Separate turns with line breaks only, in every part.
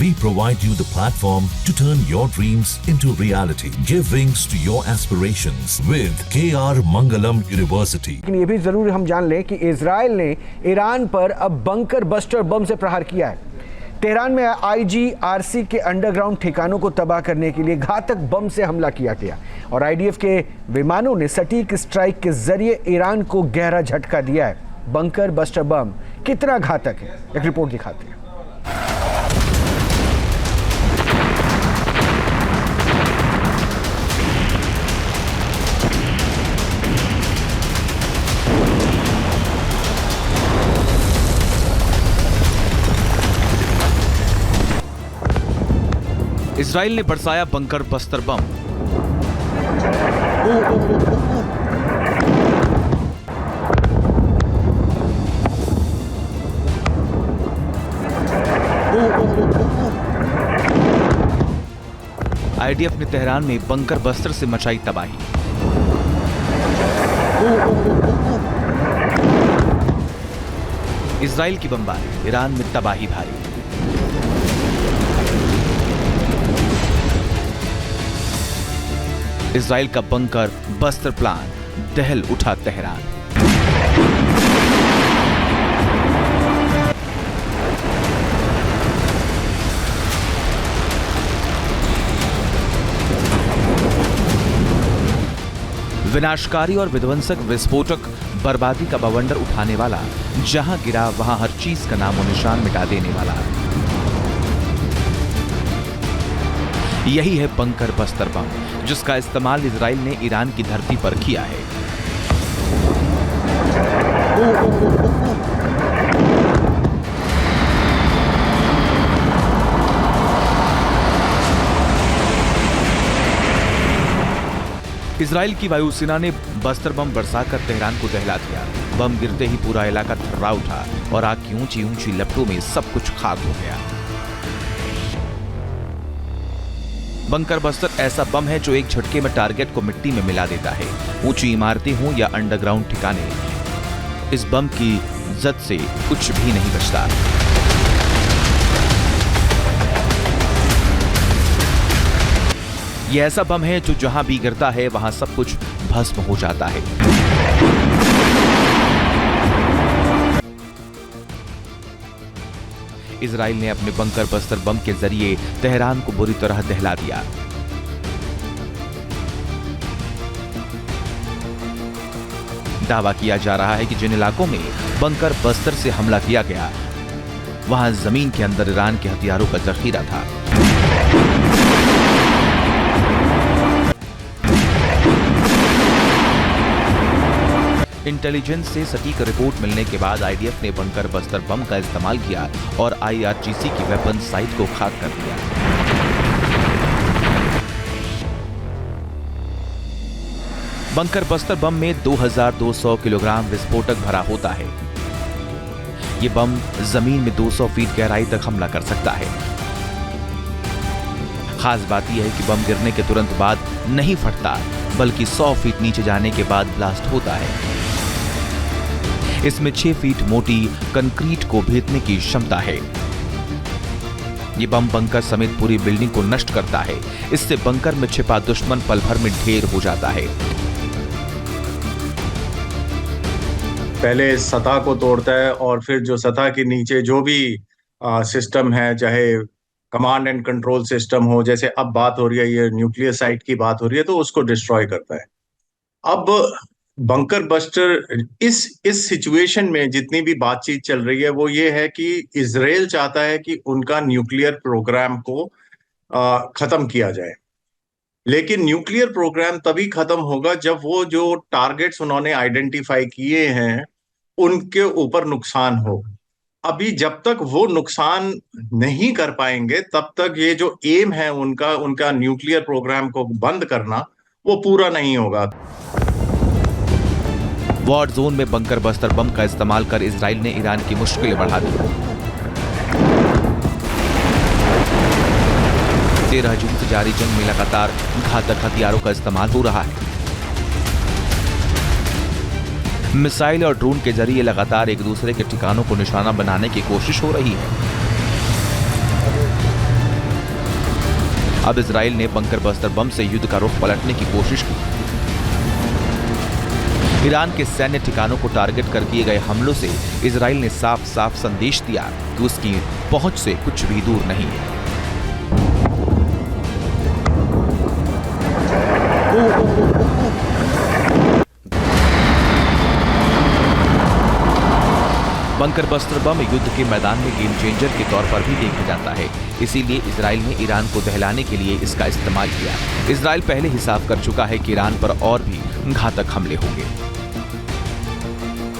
We provide you the platform to turn your dreams into reality. Give wings to your aspirations with KR Mangalam University.
लेकिन ये भी जरूर हम जान लें कि इजराइल ने ईरान पर अब बंकर बस्टर बम से प्रहार किया है। तेहरान में IGRC के अंडरग्राउंड ठिकानों को तबाह करने के लिए घातक बम से हमला किया गया और IDF के विमानों ने सटीक स्ट्राइक के जरिए ईरान को गहरा झटका दिया है। बंकर बस्टर बम कितना घातक है, एक रिपोर्ट दिखाते हैं।
इजराइल ने बरसाया बंकर बस्तर बम। IDF ने तेहरान में बंकर बस्तर से मचाई तबाही। इजराइल की बमबारी, ईरान में तबाही भारी। इजराइल का बंकर बस्तर प्लान, दहल उठा तेहरान। विनाशकारी और विध्वंसक विस्फोटक बर्बादी का बवंडर उठाने वाला, जहां गिरा वहां हर चीज का नामो निशान मिटा देने वाला। यही है बंकर बस्तर बम, जिसका इस्तेमाल इजराइल ने ईरान की धरती पर किया है। इजराइल की वायुसेना ने बस्तर बम बरसाकर तेहरान को दहला दिया। बम गिरते ही पूरा इलाका थर्रा उठा और आग की ऊंची ऊंची लपटों में सब कुछ खाक हो गया। बंकर बस्तर ऐसा बम है जो एक झटके में टारगेट को मिट्टी में मिला देता है। ऊंची इमारतें हों या अंडरग्राउंड ठिकाने, इस बम की जद से कुछ भी नहीं बचता। यह ऐसा बम है जो जहां भी गिरता है वहां सब कुछ भस्म हो जाता है। इजराइल ने अपने बंकर बस्तर बम के जरिए तेहरान को बुरी तरह दहला दिया। दावा किया जा रहा है कि जिन इलाकों में बंकर बस्तर से हमला किया गया, वहां जमीन के अंदर ईरान के हथियारों का जखीरा था। इंटेलिजेंस से सटीक रिपोर्ट मिलने के बाद IDF ने बंकर बस्तर बम का इस्तेमाल किया और IRGC की वेपन साइट को खाक कर दिया। बंकर बस्तर बम में 2200 किलोग्राम विस्फोटक भरा होता है। यह बम जमीन में 200 फीट गहराई तक हमला कर सकता है। खास बात यह है कि बम गिरने के तुरंत बाद नहीं फटता, बल्कि 100 फीट नीचे जाने के बाद ब्लास्ट होता है। इसमें 6 फीट मोटी कंक्रीट को भेदने की क्षमता है। यह बम बंकर समेत पूरी बिल्डिंग को नष्ट करता है। इससे बंकर में छिपा दुश्मन पल भर में ढेर हो जाता है।
पहले सतह को तोड़ता है और फिर जो सतह के नीचे जो भी सिस्टम है, चाहे कमांड एंड कंट्रोल सिस्टम हो, जैसे अब बात हो रही है, ये न्यूक्लियर साइट की बात हो रही है, तो उसको डिस्ट्रॉय करता है। अब बंकर बस्टर इस सिचुएशन में जितनी भी बातचीत चल रही है वो ये है कि इजराइल चाहता है कि उनका न्यूक्लियर प्रोग्राम को खत्म किया जाए। लेकिन न्यूक्लियर प्रोग्राम तभी खत्म होगा जब वो जो टारगेट्स उन्होंने आइडेंटिफाई किए हैं उनके ऊपर नुकसान हो। अभी जब तक वो नुकसान नहीं कर पाएंगे तब तक ये जो एम है उनका न्यूक्लियर प्रोग्राम को बंद करना, वो पूरा नहीं होगा।
वॉर जोन में बंकर बस्तर बम का इस्तेमाल कर इजराइल ने ईरान की मुश्किलें बढ़ा दी। 13 जून से जारी जंग में लगातार घातक हथियारों का इस्तेमाल हो रहा है। मिसाइल और ड्रोन के जरिए लगातार एक दूसरे के ठिकानों को निशाना बनाने की कोशिश हो रही है। अब इजराइल ने बंकर बस्टर बम से युद्ध का रुख पलटने की कोशिश की। ईरान के सैन्य ठिकानों को टारगेट कर किए गए हमलों से इजराइल ने साफ साफ संदेश दिया कि उसकी पहुंच से कुछ भी दूर नहीं है। बंकर बस्टर बम युद्ध के मैदान में गेम चेंजर के तौर पर भी देखा जाता है, इसीलिए इजराइल ने ईरान को दहलाने के लिए इसका इस्तेमाल किया। इजराइल पहले ही साफ कर चुका है कि ईरान पर और भी घातक हमले होंगे।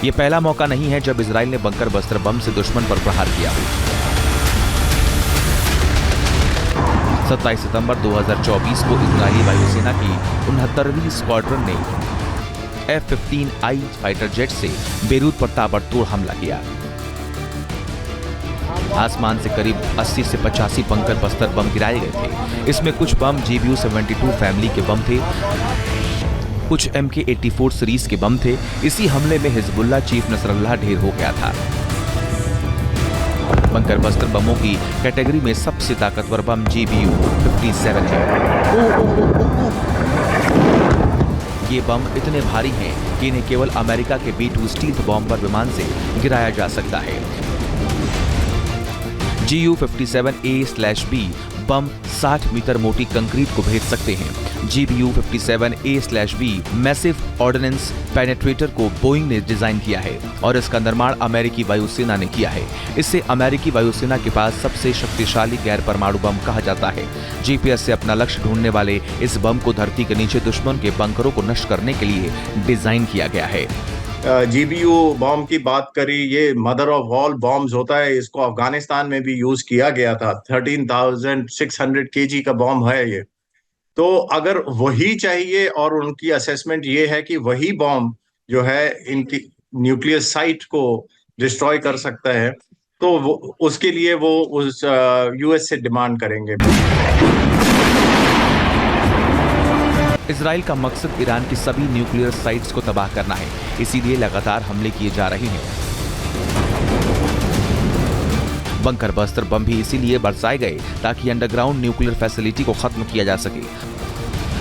ये पहला मौका नहीं है जब इजराइल ने बंकर बस्टर बम से दुश्मन पर प्रहार किया हो। 27 सितंबर 2024 को इजरायली वायुसेना की 69वीं स्क्वाड्रन ने F-15I फाइटर जेट से बेरूत पर ताबड़तोड़ हमला किया। आसमान से करीब 80 से 85 बंकर बस्टर बम गिराए गए थे। इसमें कुछ बम GBU-72 फैमिली के बम थे, कुछ MK-84 सीरीज के बम थे। इसी हमले में हिजबुल्लाह चीफ नसरल्लाह ढेर हो गया था। बंकर बस्टर बमों की कैटेगरी में सबसे ताकतवर बम GBU-57 है। ये बम इतने भारी हैं कि इन्हें केवल अमेरिका के B-2 स्टील्थ बॉम्बर विमान से गिराया जा सकता है। GU-57A/B बम 60 मीटर मोटी कंक्रीट को भेद सकते हैं। GBU-57A/B मैसिव ऑर्डिनेंस पेनेट्रेटर को बोइंग ने डिजाइन किया है और इसका निर्माण अमेरिकी वायुसेना ने किया है। इससे अमेरिकी वायुसेना के पास सबसे शक्तिशाली गैर परमाणु बम कहा जाता है। GPS से अपना लक्ष्य ढूंढने वाले इस बम को धरती के नीचे दुश्मन के बंकरों को नष्ट करने के लिए डिजाइन किया गया है।
GBU बॉम्ब की बात करी, ये मदर ऑफ ऑल बॉम्ब्स होता है। इसको अफगानिस्तान में भी यूज किया गया था। 13,600 kg का बॉम्ब है ये। तो अगर वही चाहिए और उनकी असेसमेंट ये है कि वही बॉम्ब जो है इनकी न्यूक्लियर साइट को डिस्ट्रॉय कर सकता है, तो उसके लिए वो उस US से डिमांड करेंगे।
इजराइल का मकसद ईरान की सभी न्यूक्लियर साइट्स को तबाह करना है, इसीलिए लगातार हमले किए जा रहे हैं। बंकर बस्टर बम भी इसीलिए बरसाए गए ताकि अंडरग्राउंड न्यूक्लियर फैसिलिटी को खत्म किया जा सके।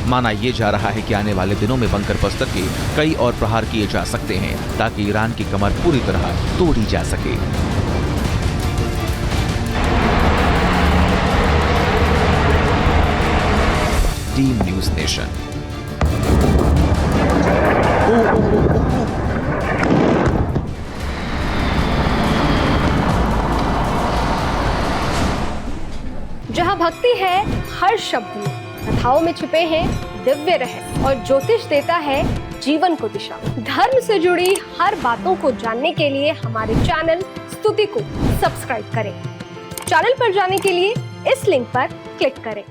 माना यह जा रहा है कि आने वाले दिनों में बंकर बस्टर के कई और प्रहार किए जा सकते हैं ताकि ईरान की कमर पूरी तरह तोड़ी जा सके। Team news nation.
जहाँ भक्ति है हर शब्द में, कथाओं में छुपे हैं दिव्य रहस्य और ज्योतिष देता है जीवन को दिशा। धर्म से जुड़ी हर बातों को जानने के लिए हमारे चैनल स्तुति को सब्सक्राइब करें। चैनल पर जाने के लिए इस लिंक पर क्लिक करें।